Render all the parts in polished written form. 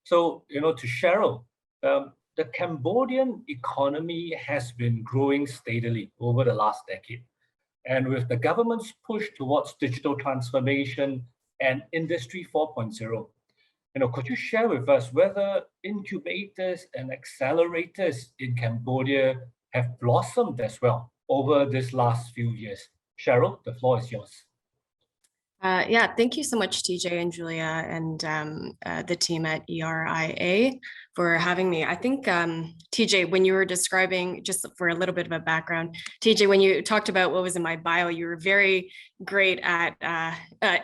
So, to Cheryl, the Cambodian economy has been growing steadily over the last decade. And with the government's push towards digital transformation and Industry 4.0, could you share with us whether incubators and accelerators in Cambodia have blossomed as well over this last few years? Cheryl, the floor is yours. Yeah, thank you so much, TJ and Julia and the team at ERIA for having me. I think, TJ, when you were describing, just for a little bit of a background, TJ, when you talked about what was in my bio, you were very great at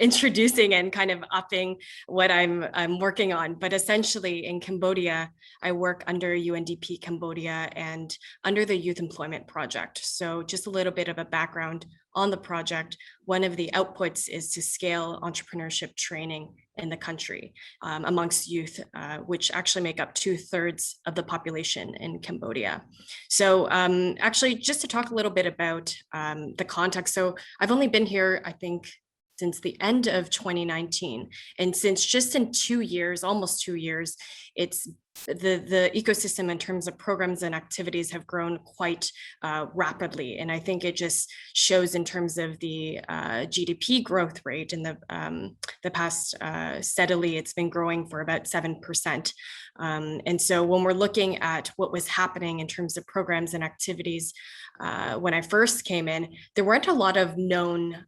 introducing and kind of upping what I'm working on. But essentially in Cambodia, I work under UNDP Cambodia and under the Youth Employment Project. So just a little bit of a background on the project. One of the outputs is to scale entrepreneurship training in the country amongst youth, which actually make up 2/3 of the population in Cambodia. So actually, just to talk a little bit about the context. So I've only been here, I think, since the end of 2019. And since just in 2 years, almost 2 years, it's the ecosystem in terms of programs and activities have grown quite rapidly. And I think it just shows in terms of the GDP growth rate in the past steadily, it's been growing for about 7%. And so when we're looking at what was happening in terms of programs and activities, when I first came in, there weren't a lot of known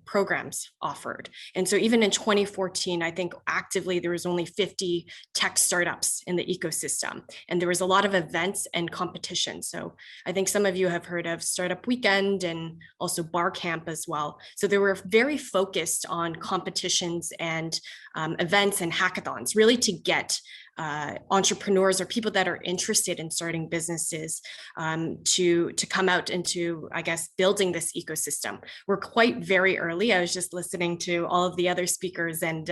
programs offered. And so even in 2014, I think actively there was only 50 tech startups in the ecosystem. And there was a lot of events and competition. So I think some of you have heard of Startup Weekend and also Bar Camp as well. So they were very focused on competitions and events and hackathons, really to get entrepreneurs or people that are interested in starting businesses to come out into, I guess, building this ecosystem. We're quite very early. I was just listening to all of the other speakers and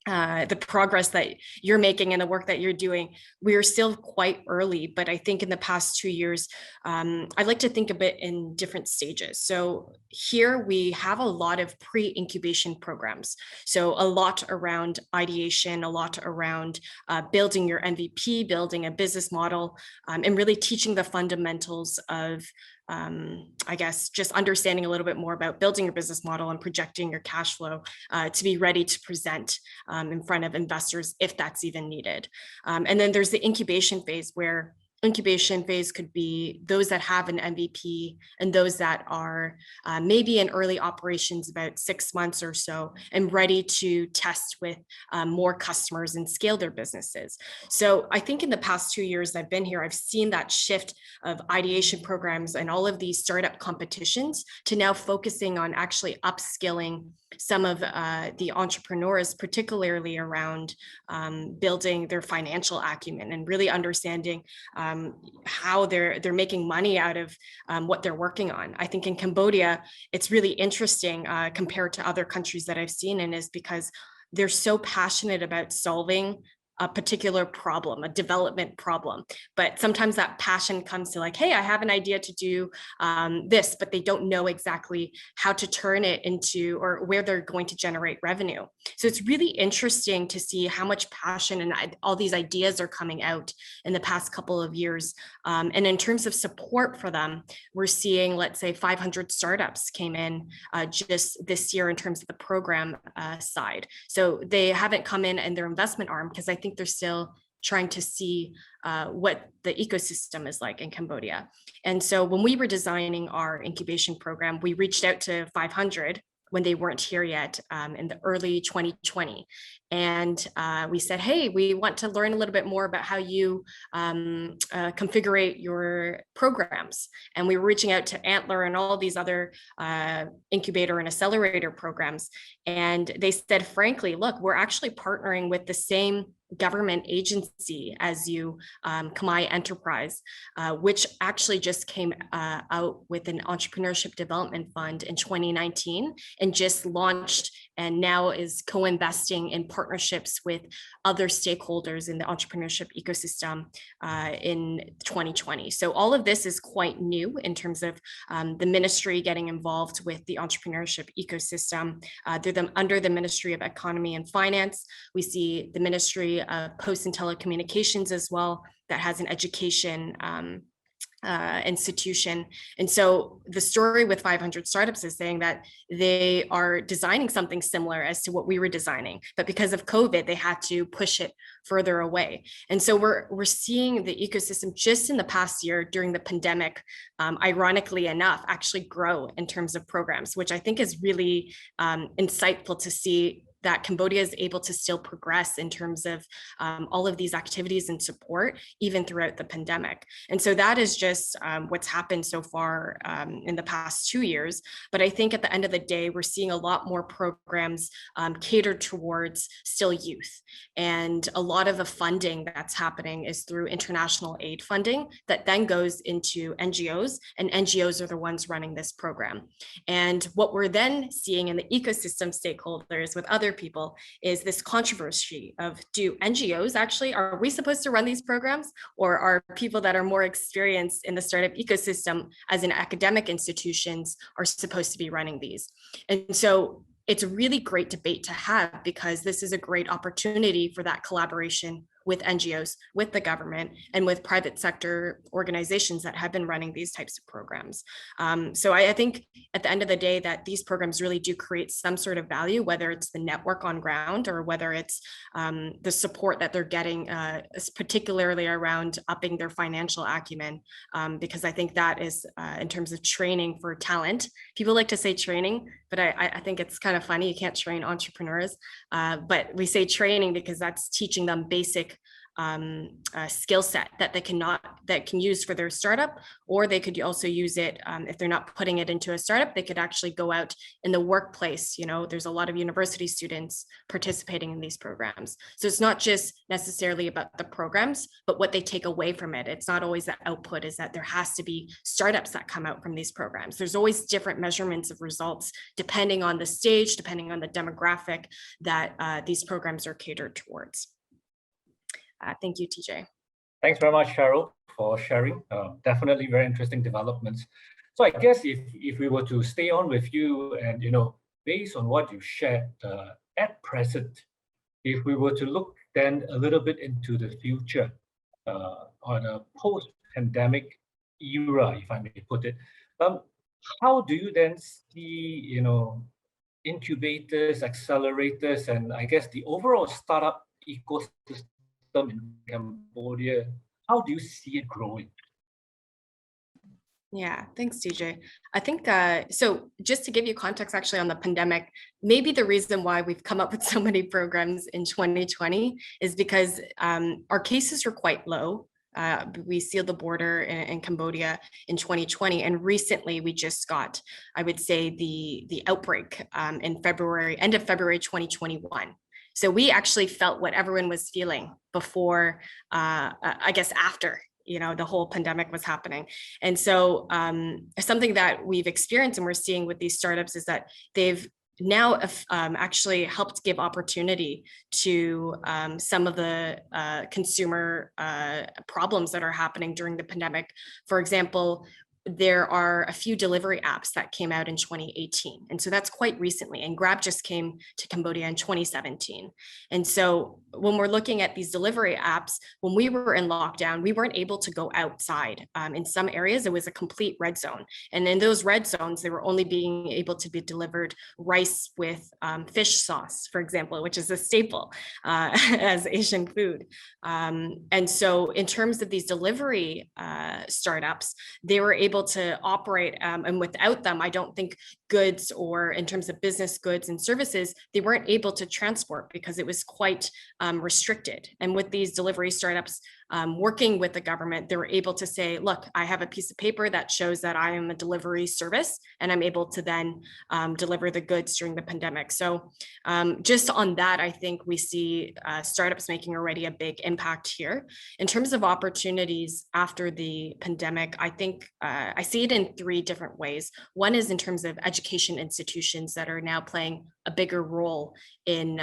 the progress that you're making and the work that you're doing. We are still quite early, but I think in the past 2 years, I like to think of it in different stages. So here we have a lot of pre-incubation programs. So a lot around ideation, a lot around building your MVP, building a business model, and really teaching the fundamentals of I guess, just understanding a little bit more about building your business model and projecting your cash flow to be ready to present in front of investors if that's even needed. And then there's the incubation phase, where incubation phase could be those that have an MVP and those that are maybe in early operations about 6 months or so and ready to test with more customers and scale their businesses. So I think in the past 2 years I've been here, I've seen that shift of ideation programs and all of these startup competitions to now focusing on actually upskilling some of the entrepreneurs, particularly around building their financial acumen and really understanding how they're making money out of what they're working on. I think in Cambodia, it's really interesting compared to other countries that I've seen, and is because they're so passionate about solving a particular problem, a development problem. But sometimes that passion comes to like, hey, I have an idea to do this, but they don't know exactly how to turn it into or where they're going to generate revenue. So it's really interesting to see how much passion and all these ideas are coming out in the past couple of years. And in terms of support for them, we're seeing, let's say 500 startups came in just this year in terms of the program side. So they haven't come in their investment arm, because I think they're still trying to see what the ecosystem is like in Cambodia. And so when we were designing our incubation program, we reached out to 500 when they weren't here yet in the early 2020. And we said, hey, we want to learn a little bit more about how you configure your programs. And we were reaching out to Antler and all these other incubator and accelerator programs. And they said, frankly, look, we're actually partnering with the same government agency as you, Khmer Enterprise, which actually just came out with an entrepreneurship development fund in 2019 and just launched and now is co-investing in partnerships with other stakeholders in the entrepreneurship ecosystem in 2020. So all of this is quite new in terms of the ministry getting involved with the entrepreneurship ecosystem. Under the Ministry of Economy and Finance, we see the Ministry of Post and Telecommunications as well, that has an education institution. And so the story with 500 startups is saying that they are designing something similar as to what we were designing, but because of COVID, they had to push it further away. And so we're seeing the ecosystem just in the past year during the pandemic, ironically enough, actually grow in terms of programs, which I think is really insightful to see that Cambodia is able to still progress in terms of all of these activities and support, even throughout the pandemic. And so that is just what's happened so far in the past 2 years. But I think at the end of the day, we're seeing a lot more programs catered towards still youth. And a lot of the funding that's happening is through international aid funding that then goes into NGOs, and NGOs are the ones running this program. And what we're then seeing in the ecosystem stakeholders with other people is this controversy of, do NGOs actually, are we supposed to run these programs, or are people that are more experienced in the startup ecosystem as in academic institutions are supposed to be running these? And so it's a really great debate to have, because this is a great opportunity for that collaboration with NGOs, with the government, and with private sector organizations that have been running these types of programs. So I think at the end of the day that these programs really do create some sort of value, whether it's the network on ground or whether it's the support that they're getting, particularly around upping their financial acumen, because I think that is in terms of training for talent. People like to say training, but I think it's kind of funny. You can't train entrepreneurs, but we say training because that's teaching them basic skill set that they can use for their startup, or they could also use it if they're not putting it into a startup, they could actually go out in the workplace. You know, there's a lot of university students participating in these programs. So it's not just necessarily about the programs, but what they take away from it. It's not always the output, is that there has to be startups that come out from these programs. There's always different measurements of results depending on the stage, depending on the demographic that these programs are catered towards. Thank you, TJ. Thanks very much, Cheryl, for sharing. Definitely very interesting developments. So I guess if we were to stay on with you, and based on what you shared at present, if we were to look then a little bit into the future, on a post-pandemic era, if I may put it, how do you then see, incubators, accelerators, and I guess the overall startup ecosystem in Cambodia? How do you see it growing? Yeah, thanks, TJ. I think, so just to give you context actually on the pandemic, maybe the reason why we've come up with so many programs in 2020 is because our cases were quite low. We sealed the border in Cambodia in 2020, and recently we just got, I would say, the outbreak in February, end of February 2021. So we actually felt what everyone was feeling before, I guess after, the whole pandemic was happening. And so something that we've experienced and we're seeing with these startups is that they've now actually helped give opportunity to some of the consumer problems that are happening during the pandemic. For example, there are a few delivery apps that came out in 2018. And so that's quite recently. And Grab just came to Cambodia in 2017. And so when we're looking at these delivery apps, when we were in lockdown, we weren't able to go outside. In some areas, it was a complete red zone. And in those red zones, they were only being able to be delivered rice with fish sauce, for example, which is a staple as Asian food. And so in terms of these delivery startups, they were able to operate, and without them, I don't think goods, or in terms of business goods and services, they weren't able to transport because it was quite restricted. And with these delivery startups, working with the government, they were able to say, look, I have a piece of paper that shows that I am a delivery service, and I'm able to then deliver the goods during the pandemic. So just on that, I think we see startups making already a big impact here. In terms of opportunities after the pandemic, I think I see it in three different ways. One is in terms of education institutions that are now playing a bigger role in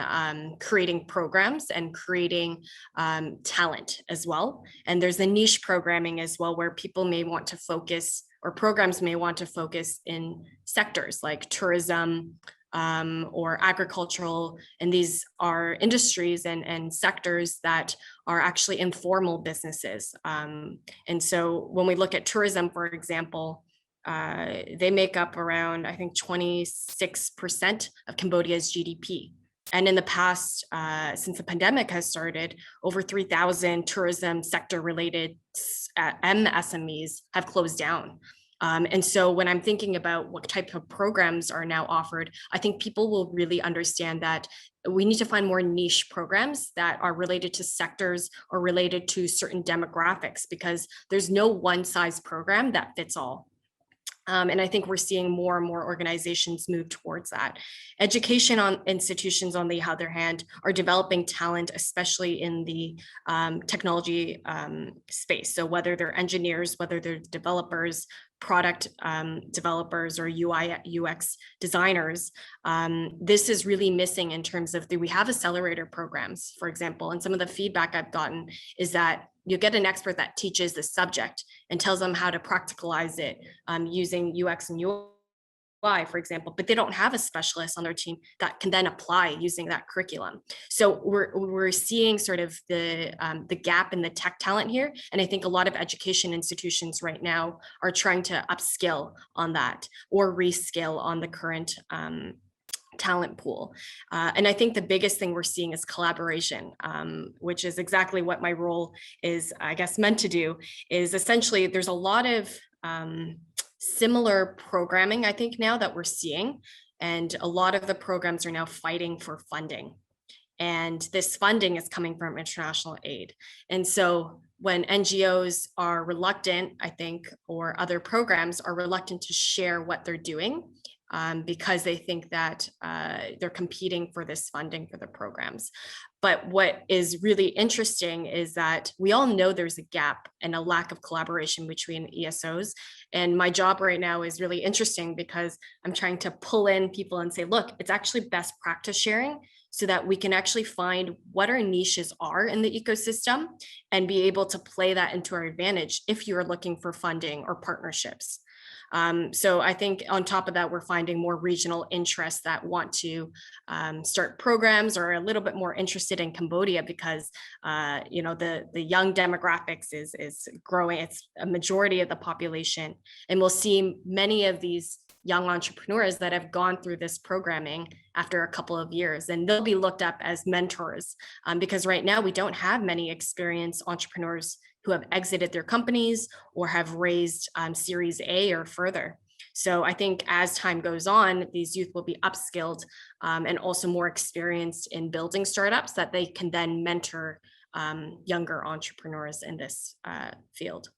creating programs and creating talent as well. And there's the niche programming as well, where people may want to focus, or programs may want to focus in sectors like tourism or agricultural. And these are industries and sectors that are actually informal businesses. And so when we look at tourism, for example, they make up around, I think, 26% of Cambodia's GDP. And in the past, since the pandemic has started, over 3,000 tourism sector related MSMEs have closed down. And so when I'm thinking about what type of programs are now offered, I think people will really understand that we need to find more niche programs that are related to sectors or related to certain demographics, because there's no one size program that fits all. And I think we're seeing more and more organizations move towards that. Education institutions, on the other hand, are developing talent, especially in the technology space. So whether they're engineers, whether they're developers, product developers, or UI UX designers, this is really missing in terms of, we have accelerator programs, for example, and some of the feedback I've gotten is that you get an expert that teaches the subject and tells them how to practicalize it using UX and UI, for example, but they don't have a specialist on their team that can then apply using that curriculum. So we're seeing sort of the gap in the tech talent here. And I think a lot of education institutions right now are trying to upskill on that or reskill on the current talent pool. And I think the biggest thing we're seeing is collaboration, which is exactly what my role is, I guess, meant to do, is essentially there's a lot of similar programming, I think, now that we're seeing, and a lot of the programs are now fighting for funding. And this funding is coming from international aid. And so when NGOs are reluctant, I think, or other programs are reluctant to share what they're doing, because they think that they're competing for this funding for the programs. But what is really interesting is that we all know there's a gap and a lack of collaboration between ESOs. And my job right now is really interesting because I'm trying to pull in people and say, look, it's actually best practice sharing, so that we can actually find what our niches are in the ecosystem and be able to play that into our advantage if you're looking for funding or partnerships. So I think on top of that, we're finding more regional interests that want to start programs or are a little bit more interested in Cambodia because, you know, the young demographics is growing. It's a majority of the population. And we'll see many of these young entrepreneurs that have gone through this programming after a couple of years, and they'll be looked up as mentors because right now we don't have many experienced entrepreneurs who have exited their companies or have raised Series A or further. So I think as time goes on, these youth will be upskilled and also more experienced in building startups that they can then mentor younger entrepreneurs in this field.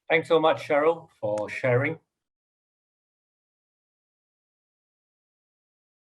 Thanks so much, Cheryl, for sharing.